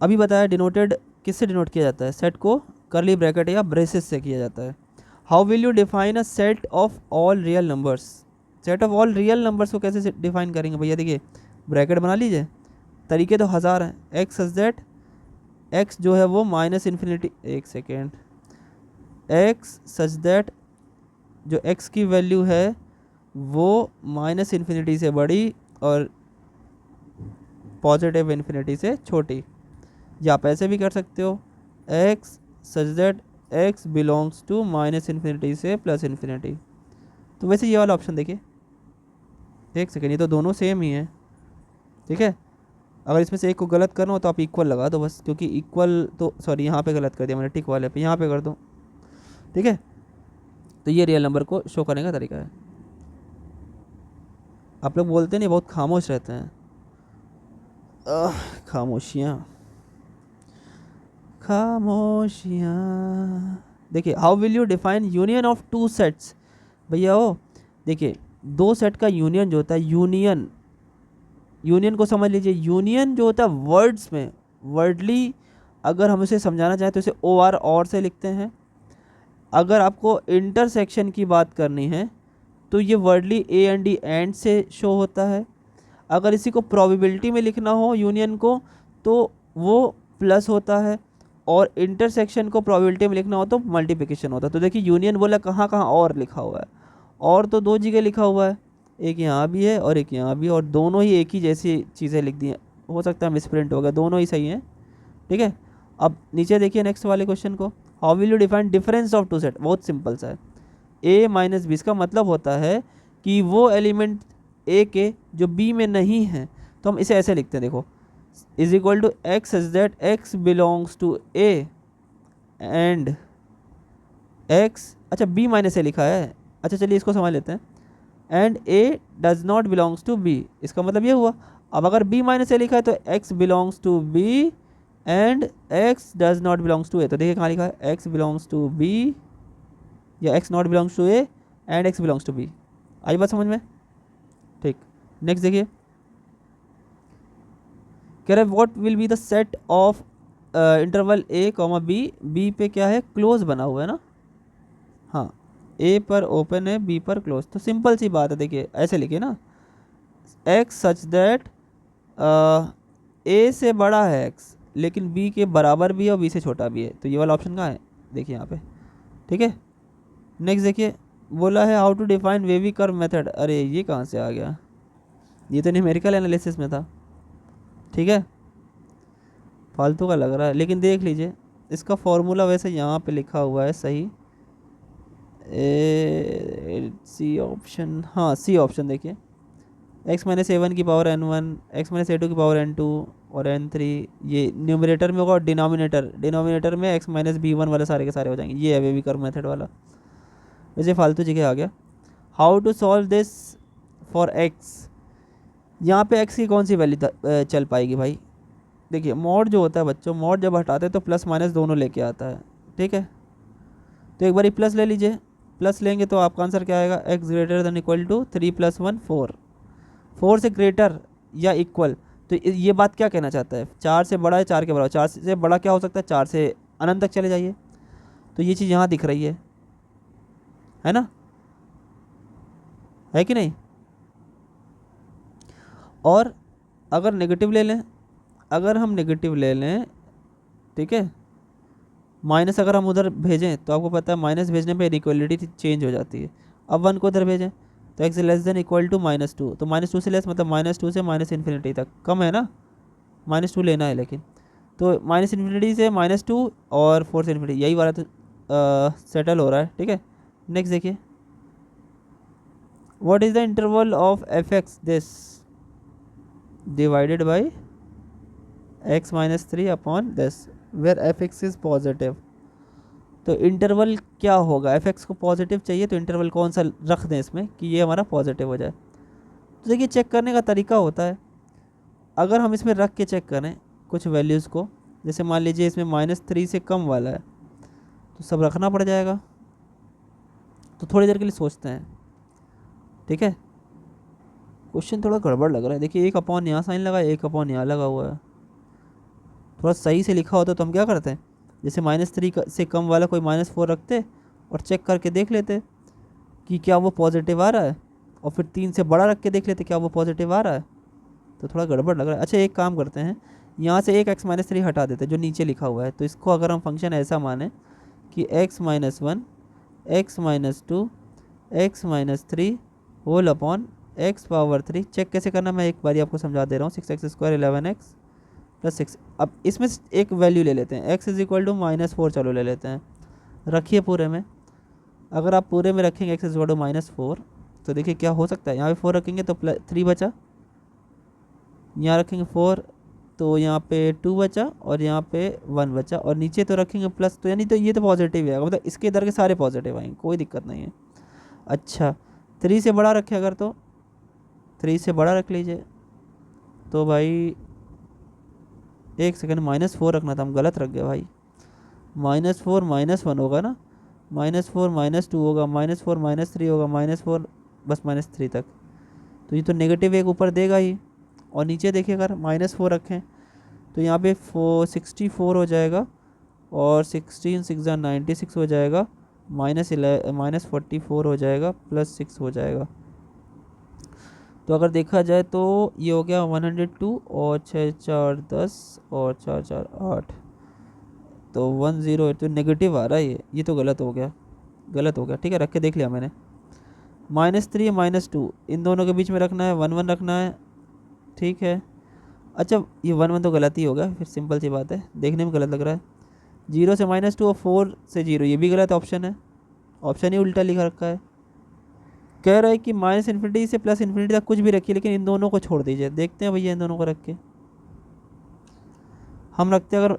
[SPEAKER 1] अभी बताया डिनोटेड किससे डिनोट किया जाता है, सेट को करली ब्रैकेट या ब्रेसेस से किया जाता है। How will you define a set of all real numbers, set of all real numbers को कैसे डिफाइन करेंगे भैया, देखिए ब्रैकेट बना लीजिए, तरीके तो हज़ार हैं। एक्स सच दैट एक्स जो है वो माइनस इन्फिनिटी, एक सेकेंड, एक्स सच दैट जो एक्स की वैल्यू है वो माइनस इन्फिनिटी से बड़ी और पॉजिटिव इन्फिनिटी से छोटी, या आप ऐसे भी कर सकते हो, X such that X belongs to minus infinity से प्लस इन्फिनिटी। तो वैसे ये वाला ऑप्शन देखिए, एक सेकेंड, ये तो दोनों सेम ही है, ठीक है। अगर इसमें से एक को गलत करना हो तो आप इक्वल लगा दो बस, क्योंकि इक्वल तो सॉरी यहाँ पे गलत कर दिया मैंने, टिक वाले पे यहाँ पे कर दो, ठीक है। तो ये रियल नंबर को शो करने का तरीका है। आप लोग बोलते नहीं, बहुत खामोश रहते हैं, खामोशियाँ खामोशियाँ। देखिए how will you define union of two sets, भैया हो देखिए दो सेट का यूनियन जो होता है, यूनियन, यूनियन को समझ लीजिए, यूनियन जो होता है वर्ड्स में, वर्डली अगर हम इसे समझाना चाहें तो इसे ओ आर और से लिखते हैं। अगर आपको इंटरसेक्शन की बात करनी है तो ये worldly A and D and से शो होता है। अगर इसी को प्रोबेबिलिटी में लिखना हो यूनियन को तो वो प्लस होता है, और इंटरसेक्शन को प्रोबेबिलिटी में लिखना हो तो मल्टीप्लिकेशन होता है। तो देखिए यूनियन बोला कहाँ कहाँ और लिखा हुआ है, और तो दो जगह लिखा हुआ है, एक यहाँ भी है और एक यहाँ भी, और दोनों ही एक ही जैसी चीज़ें लिख दी हैं, हो सकता है मिसप्रिंट हो गया, दोनों ही सही हैं, ठीक है। अब नीचे देखिए नेक्स्ट वाले क्वेश्चन को, how will you define difference of two set, बहुत सिंपल सा है, ए माइनस बी, इसका मतलब होता है कि वो एलिमेंट ए के जो बी में नहीं है, तो हम इसे ऐसे लिखते हैं, देखो is equal to X is that X belongs to A and X, अच्छा बी माइनस ए लिखा है, अच्छा चलिए इसको समझ लेते हैं, and A does not belongs to B, इसका मतलब ये हुआ। अब अगर बी माइनस ए लिखा है तो X belongs to B and X does not belongs to A, तो देखिए कहाँ लिखा है, एक्स बिलोंग्स टू बी या X not belongs to A and X belongs to B. आई बात समझ में, ठीक। नेक्स्ट देखिए कह रहे what will be the set of interval A comma B, B पे क्या है क्लोज बना हुआ है ना, हाँ ए पर ओपन है बी पर क्लोज, तो सिंपल सी बात है, देखिए ऐसे लिखिए ना, एक्स सच दैट ए से बड़ा है एक्स लेकिन बी के बराबर भी है और बी से छोटा भी है, तो ये वाला ऑप्शन कहाँ है, देखिए यहाँ पे, ठीक है। नेक्स्ट देखिए बोला है how to define wavy curve method, अरे ये कहाँ से आ गया, ये तो न्यूमेरिकल एनालिसिस में था, ठीक है, फालतू का लग रहा है, लेकिन देख लीजिए इसका फॉर्मूला वैसे यहाँ पे लिखा हुआ है सही, सी ऑप्शन, हाँ सी ऑप्शन देखिए, एक्स माइनस ए वन की power N one, X minus A two की पावर एन टू और एन थ्री, ये न्यूमरेटर में होगा, और डिनोमिनेटर में एक्स माइनस बी वन वाले सारे के सारे हो जाएंगे, ये है बेबी कर्व मेथड वाला, वैसे फालतू जगह आ गया। How to solve this for X, यहाँ पे एक्स की कौन सी वैल्यू चल पाएगी भाई, देखिए मॉड जो होता है बच्चों, मॉड जब हटाते हैं तो प्लस माइनस दोनों लेके आता है, ठीक है। तो एक बार प्लस ले लीजिए, प्लस लेंगे तो आपका आंसर क्या आएगा, X greater than equal to 3 + 1 4, 4 से ग्रेटर या इक्वल, तो ये बात क्या कहना चाहता है, 4 से बड़ा है 4 के बराबर, 4 से बड़ा क्या हो सकता है, 4 से अनंत तक चले जाइए, तो ये चीज़ यहाँ दिख रही है ना, है कि नहीं। और अगर नेगेटिव ले लें, अगर हम नेगेटिव ले लें, ठीक है, माइनस अगर हम उधर भेजें तो आपको पता है माइनस भेजने पे इनइक्वालिटी चेंज हो जाती है। अब वन को उधर भेजें तो X less than equal to -2, तो -2 से लेस मतलब -2 से माइनस इन्फिनिटी तक, कम है ना, -2 लेना है लेकिन, तो माइनस इन्फिनिटी से -2 और 4 से इन्फिनिटी, यही वाला तो सेटल हो रहा है, ठीक है। नेक्स्ट देखिए what is the interval of F X this divided by x - 3 upon this where F X is positive, तो इंटरवल क्या होगा, एफ एक्स को पॉजिटिव चाहिए तो इंटरवल कौन सा रख दें इसमें कि ये हमारा पॉजिटिव हो जाए। तो देखिए चेक करने का तरीका होता है, अगर हम इसमें रख के चेक करें कुछ वैल्यूज़ को, जैसे मान लीजिए इसमें -3 से कम वाला है तो सब रखना पड़ जाएगा। तो थोड़ी देर के लिए सोचते हैं, ठीक है। क्वेश्चन थोड़ा गड़बड़ लग रहा है। देखिए 1 यहाँ साइन लगा है, 1 यहाँ लगा हुआ है। थोड़ा सही से लिखा होता तो हम क्या करते हैं, जैसे -3 से कम वाला कोई -4 रखते और चेक करके देख लेते कि क्या वो पॉजिटिव आ रहा है, और फिर 3 से बड़ा रख के देख लेते क्या वो पॉजिटिव आ रहा है। तो थोड़ा गड़बड़ लग रहा है। अच्छा एक काम करते हैं, यहाँ से एक x-3 हटा देते हैं जो नीचे लिखा हुआ है। तो इसको अगर हम फंक्शन ऐसा माने कि x-1 x-2 x-3 whole upon x⁻3। Check कैसे करना मैं एक बारी आपको समझा दे रहा हूँ। 6x² 11x + 6। अब इसमें एक वैल्यू ले लेते हैं, x = -4 चलो ले लेते हैं। रखिए पूरे में, अगर आप पूरे में रखेंगे x -4 तो देखिए क्या हो सकता है। यहाँ पे 4 रखेंगे तो 3 बचा, यहाँ रखेंगे 4 तो यहाँ पे 2 बचा, और यहाँ पे 1 बचा, और नीचे तो रखेंगे प्लस, तो यानी तो ये तो पॉजिटिव है, मतलब इसके इधर के सारे पॉजिटिव आएंगे, कोई दिक्कत नहीं है। अच्छा 3 से बड़ा रखे अगर, तो 3 से बड़ा रख लीजिए। तो भाई एक सेकंड, -4 रखना था, हम गलत रख गए भाई। -4 -1 होगा ना, -4 -2 होगा, -4 -3 होगा, -4 बस -3 तक। तो ये तो नेगेटिव एक ऊपर देगा ही। और नीचे देखिए अगर -4 रखें तो यहाँ पे 64 हो जाएगा, और 16 6 96 हो जाएगा, -44 हो जाएगा, +6 हो जाएगा। तो अगर देखा जाए तो ये हो गया 102, और 6 4 10, और 4 4 8, तो 108। तो नेगेटिव आ रहा है ये तो गलत हो गया, गलत हो गया। ठीक है, रख के देख लिया मैंने। -3 -2 इन दोनों के बीच में रखना है, 1 1 रखना है, ठीक है। अच्छा ये 1 1 तो गलत ही होगा, फिर सिंपल सी बात है, देखने में गलत लग रहा है। 0 से -2 और 4 से 0, ये भी गलत ऑप्शन है, ऑप्शन ही उल्टा लिखा रखा है। कह रहा है कि -∞ से +∞ तक कुछ भी रखिए, लेकिन इन दोनों को छोड़ दीजिए। देखते हैं भैया इन दोनों को रख के, हम रखते हैं अगर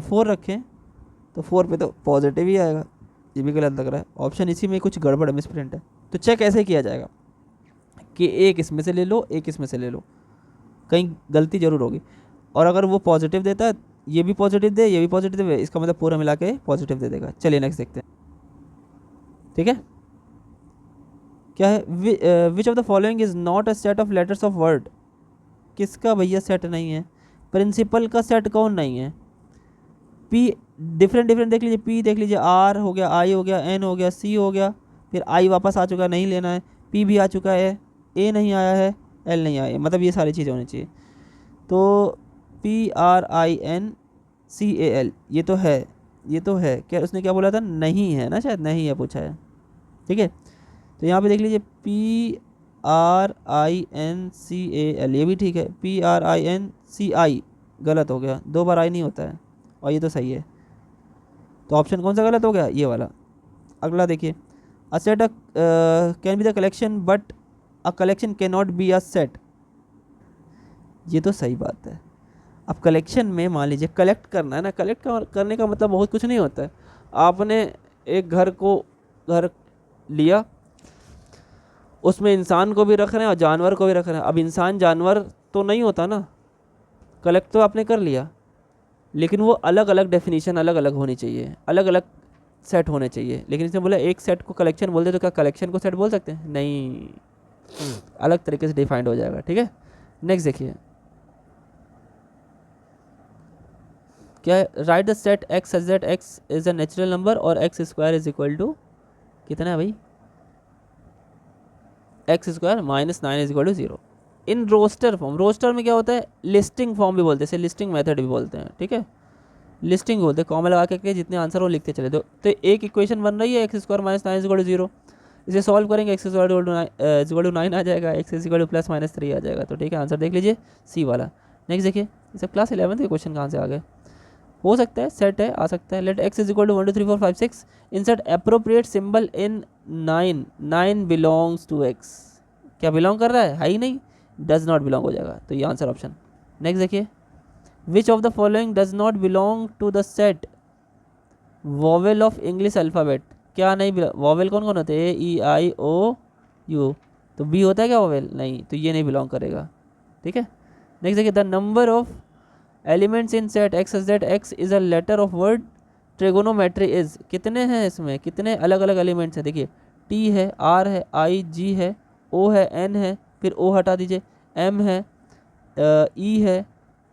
[SPEAKER 1] 4 रखें तो 4 पे तो पॉजिटिव ही आएगा, ये भी गलत लग रहा है। ऑप्शन इसी में कुछ गड़बड़ है, मिसप्रिंट है। तो चेक ऐसे किया जाएगा कि एक इसमें से ले लो, एक इसमें से ले लो, कहीं गलती ज़रूर होगी। और अगर वो पॉजिटिव देता है, ये भी पॉजिटिव दे, ये भी पॉजिटिव है, इसका मतलब पूरा मिला के पॉजिटिव दे देगा। चलिए नेक्स्ट देखते हैं, ठीक है। क्या है, which of the following is not a set of letters of word. किसका भैया सेट नहीं है, प्रिंसिपल का सेट कौन नहीं है। पी डिफरेंट देख लीजिए, पी देख लीजिए, आर हो गया, आई हो गया, एन हो गया, सी हो गया, फिर आई वापस आ चुका है, नहीं लेना है, पी भी आ चुका है, ए नहीं आया है, एल नहीं आया है, मतलब ये सारी चीज़ें होनी चाहिए। तो PRINCAL ये तो है, ये तो है। क्या उसने क्या बोला था, नहीं है ना, शायद नहीं है पूछा है, ठीक है। तो यहाँ पे देख लीजिए PRINCAL, ये भी ठीक है। PRINCI गलत हो गया, 2 बार आई नहीं होता है, और ये तो सही है। तो ऑप्शन कौन सा गलत हो गया, ये वाला। अगला देखिए, a set can be the collection but a collection can not be a set. ये तो सही बात है। अब कलेक्शन में मान लीजिए कलेक्ट करना है ना, कलेक्ट करने का मतलब बहुत कुछ नहीं होता है। आपने एक घर लिया, उसमें इंसान को भी रख रहे हैं और जानवर को भी रख रहे हैं। अब इंसान जानवर तो नहीं होता ना, कलेक्ट तो आपने कर लिया, लेकिन वो अलग अलग डेफिनेशन अलग अलग होनी चाहिए, अलग अलग सेट होने चाहिए। लेकिन इसने बोला एक सेट को कलेक्शन बोलते, तो क्या कलेक्शन को सेट बोल सकते हैं, नहीं, अलग तरीके से डिफाइंड हो जाएगा, ठीक है। नेक्स्ट देखिए, क्या है, right the set x such that x is a natural number और x² = कितना है भाई, x² -9 = 0 इन रोस्टर फॉर्म। रोस्टर में क्या होता है, लिस्टिंग फॉर्म भी बोलते हैं, इसे लिस्टिंग मेथड भी बोलते हैं, ठीक है। लिस्टिंग बोलते हैं, कॉमा लगा के जितने आंसर हो लिखते चले। तो एक इक्वेशन बन रही है, x² -9 = 0, इसे सॉल्व करेंगे, x = 9 आ जाएगा, x +-3 आ जाएगा। तो ठीक है, आंसर देख लीजिए सी वाला। नेक्स्ट देखिए, ये सब क्लास 11 के क्वेश्चन कहाँ से आ गए। हो सकता है सेट है, आ सकता है। Let x = 1 2 3 4 5 6 insert appropriate symbol in 9 9 belongs to x। क्या बिलोंग कर रहा है ही नहीं, डज नॉट बिलोंग हो जाएगा। तो ये आंसर ऑप्शन। नेक्स्ट देखिए, which of the following does not belong to the set vowel of English alphabet. क्या नहीं, वॉवेल कौन कौन होते हैं, A E I O U। तो बी होता है क्या वॉवेल, नहीं, तो ये नहीं बिलोंग करेगा, ठीक है। नेक्स्ट देखिए, the number of elements in set X Z X is a letter of word trigonometry is, कितने हैं इसमें, कितने अलग अलग एलिमेंट्स हैं, देखिए टी है, आर है, आई जी है, ओ है, एन है, फिर ओ हटा दीजिए, एम है, ई है,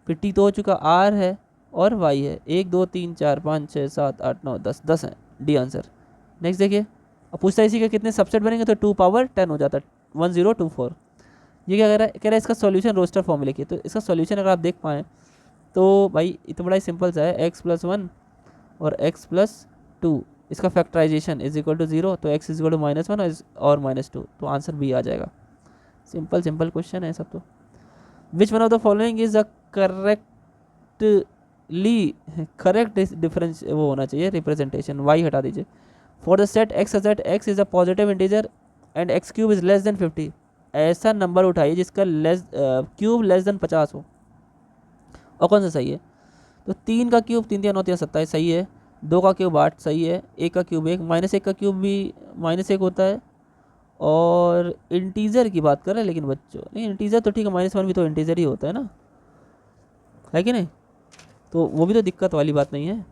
[SPEAKER 1] फिर टी तो हो चुका, आर है और वाई है। 1 2 3 4 5 6 7 8 9 10, 10 है डी आंसर। नेक्स्ट देखिए, अब पूछता है इसी के कितने सबसेट बनेंगे, तो 2 पावर 10 हो जाता है, 1024। ये क्या कह रहा है इसका सॉल्यूशन रोस्टर फॉर्म में लिखिए। तो इसका सॉल्यूशन अगर आप देख पाएँ तो भाई इतना बड़ा ही सिंपल सा है, एक्स प्लस 1 और एक्स प्लस 2, इसका फैक्टराइजेशन इज इक्वल टू 0, तो एक्स इज इक्वल टू -1 और -2, तो आंसर बी आ जाएगा। सिंपल सिंपल क्वेश्चन है सब। तो विच one of the following is a correct difference, वो होना चाहिए रिप्रेजेंटेशन, वाई हटा दीजिए। For the set X Z X is a positive integer and x cube is less than 50, ऐसा नंबर उठाइए जिसका क्यूब लेस देन 50 हो। और कौन सा सही है, तो 3 का क्यूब 3 3 9 3 27 सही है, 2 का क्यूब 8 सही है, 1 का क्यूब 1, -1 का क्यूब भी -1 होता है। और इंटीजर की बात कर रहे हैं लेकिन बच्चों, नहीं इंटीजर तो ठीक है, -1 भी तो इंटीजर ही होता है ना, है कि नहीं, तो वो भी तो दिक्कत वाली बात नहीं है,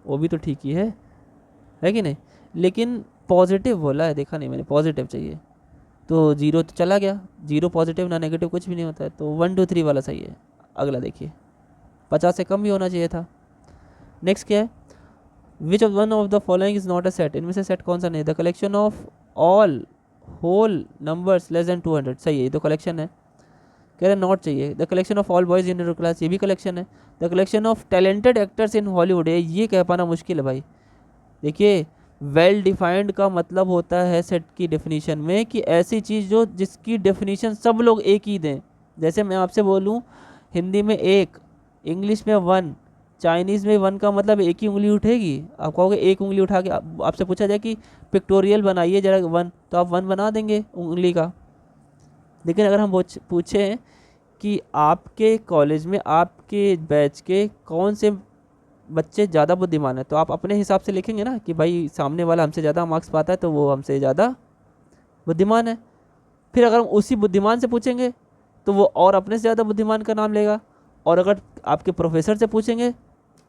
[SPEAKER 1] वो भी तो ठीक ही है कि नहीं। लेकिन पॉजिटिव बोला है, देखा नहीं मैंने, पॉजिटिव चाहिए, तो 0 तो चला गया, 0 पॉजिटिव ना नेगेटिव कुछ भी नहीं होता है, तो 1 2 3 वाला सही है। अगला देखिए, 50 से कम भी होना चाहिए था। नेक्स्ट क्या है, which of one of the following is not a set, इनमें से सेट कौन सा नहीं, the collection of all whole numbers less than 200 सही है, ये तो कलेक्शन है। कह रहे नॉट चाहिए, the collection of all boys in class, ये भी कलेक्शन है। The collection of talented actors in Hollywood, ये कह पाना मुश्किल है भाई। देखिए वेल डिफाइंड का मतलब होता है सेट की डेफिनेशन में कि ऐसी चीज़ जो जिसकी डेफिनेशन सब लोग एक ही दें। जैसे मैं आपसे बोलूँ हिंदी में 1, इंग्लिश में 1, चाइनीज़ में 1 का मतलब एक ही उंगली उठेगी, आप कहोगे एक उंगली उठा के, आपसे पूछा जाए कि पिक्टोरियल बनाइए जरा 1, तो आप 1 बना देंगे उंगली का। लेकिन अगर हम पूछें कि आपके कॉलेज में आपके बैच के कौन से बच्चे ज़्यादा बुद्धिमान है, तो आप अपने हिसाब से लिखेंगे ना कि भाई सामने वाला हमसे ज़्यादा मार्क्स पाता है तो वो हमसे ज़्यादा बुद्धिमान है। फिर अगर हम उसी बुद्धिमान से पूछेंगे तो वो और अपने से ज़्यादा बुद्धिमान का नाम लेगा। और अगर आपके प्रोफेसर से पूछेंगे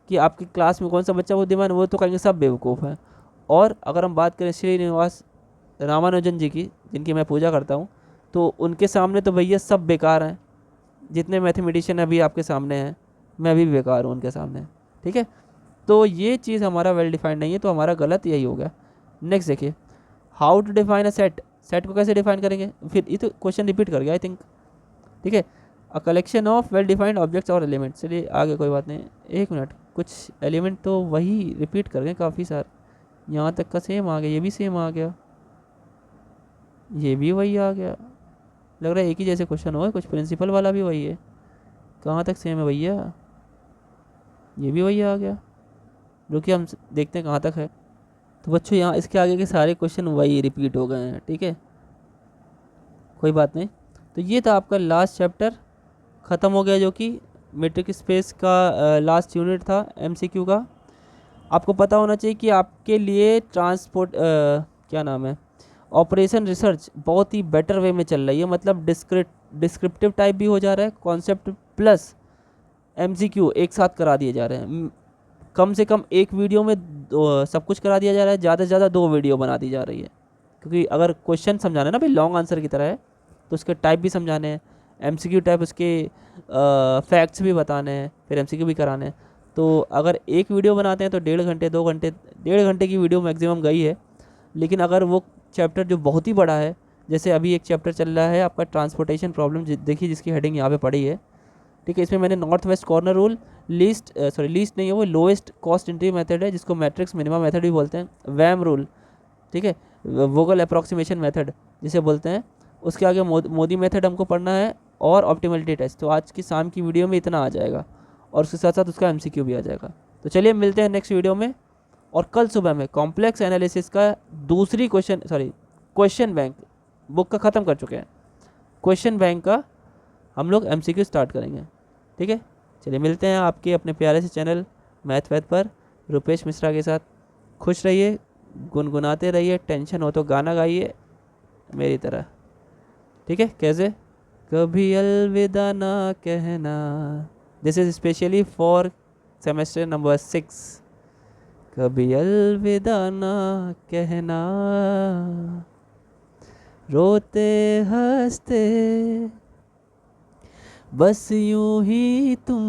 [SPEAKER 1] कि आपकी क्लास में कौन सा बच्चा बुद्धिमान है, वो तो कहेंगे सब बेवकूफ़ हैं। और अगर हम बात करें श्रीनिवास रामानुजन जी की, जिनकी मैं पूजा करता हूँ, तो उनके सामने तो भैया सब बेकार हैं, जितने मैथमेटिशियन अभी आपके सामने हैं, मैं भी बेकार हूँ उनके सामने, ठीक है। तो ये चीज़ हमारा वेल डिफाइंड नहीं है, तो हमारा गलत यही हो गया। नेक्स्ट देखिए, how to define a set, set को कैसे डिफाइन करेंगे, फिर ये तो क्वेश्चन रिपीट कर गया आई थिंक, ठीक है। अ collection of well defined objects और एलिमेंट्स, चलिए आगे कोई बात नहीं, 1 मिनट, कुछ एलिमेंट तो वही रिपीट कर गए काफ़ी सारे, यहाँ तक का सेम आ गया, ये भी सेम आ गया, ये भी वही आ गया, लग रहा है एक ही जैसे क्वेश्चन हो, कुछ प्रिंसिपल वाला भी वही है, कहाँ तक सेम है भैया, ये भी वही आ गया, रुकिए हम देखते हैं कहाँ तक है। तो बच्चों यहाँ इसके आगे के सारे क्वेश्चन वही रिपीट हो गए हैं, ठीक है, कोई बात नहीं। तो ये था आपका लास्ट चैप्टर ख़त्म हो गया, जो कि मेट्रिक स्पेस का लास्ट यूनिट था एमसीक्यू का। आपको पता होना चाहिए कि आपके लिए ट्रांसपोर्ट क्या नाम है, ऑपरेशन रिसर्च बहुत ही बेटर वे में चल रही है, मतलब डिस्क्रिप्टिव टाइप भी हो जा रहा है, कॉन्सेप्ट प्लस एमसीक्यू एक साथ करा दिए जा रहे हैं। कम से कम एक वीडियो में सब कुछ करा दिया जा रहा है, ज़्यादा से ज़्यादा 2 वीडियो बना दी जा रही है, क्योंकि अगर क्वेश्चन समझाना है ना भाई लॉन्ग आंसर की तरह है, तो उसके टाइप भी समझाने हैं, एमसीक्यू टाइप उसके फैक्ट्स भी बताने हैं, फिर एमसीक्यू भी कराने हैं। तो अगर एक वीडियो बनाते हैं तो 1.5 घंटे 2 घंटे, 1.5 घंटे की वीडियो मैक्सिमम गई है। लेकिन अगर वो चैप्टर जो बहुत ही बड़ा है, जैसे अभी एक चैप्टर चल रहा है आपका ट्रांसपोर्टेशन प्रॉब्लम, देखिए जिसकी हेडिंग यहाँ पे पड़ी है, ठीक है। इसमें मैंने north west corner rule, least नहीं है, वो लोएस्ट कॉस्ट एंट्री मेथड है, जिसको मैट्रिक्स मिनिमम मेथड भी बोलते हैं, वैम रूल, ठीक है, वोगल अप्रॉक्सीमेशन मेथड जिसे बोलते हैं, उसके आगे मोदी मेथड हमको पढ़ना है, और ऑप्टिमलिटी टेस्ट। तो आज की शाम की वीडियो में इतना आ जाएगा, और उसके साथ साथ उसका एमसीक्यू भी आ जाएगा। तो चलिए मिलते हैं नेक्स्ट वीडियो में, और कल सुबह में कॉम्प्लेक्स एनालिसिस का दूसरी क्वेश्चन बैंक बुक का ख़त्म कर चुके हैं, क्वेश्चन बैंक का हम लोग एमसीक्यू स्टार्ट करेंगे, ठीक है। चलिए मिलते हैं आपके अपने प्यारे से चैनल मैथ पर रुपेश मिश्रा के साथ। खुश रहिए, गुनगुनाते रहिए, टेंशन हो तो गाना गाइए मेरी तरह, ठीक है। कैसे, कभी अलविदा ना कहना this is specially for semester number 6। कभी अलविदा ना कहना, रोते हंसते बस यूं ही तुम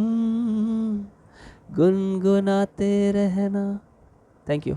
[SPEAKER 1] गुनगुनाते रहना। Thank you.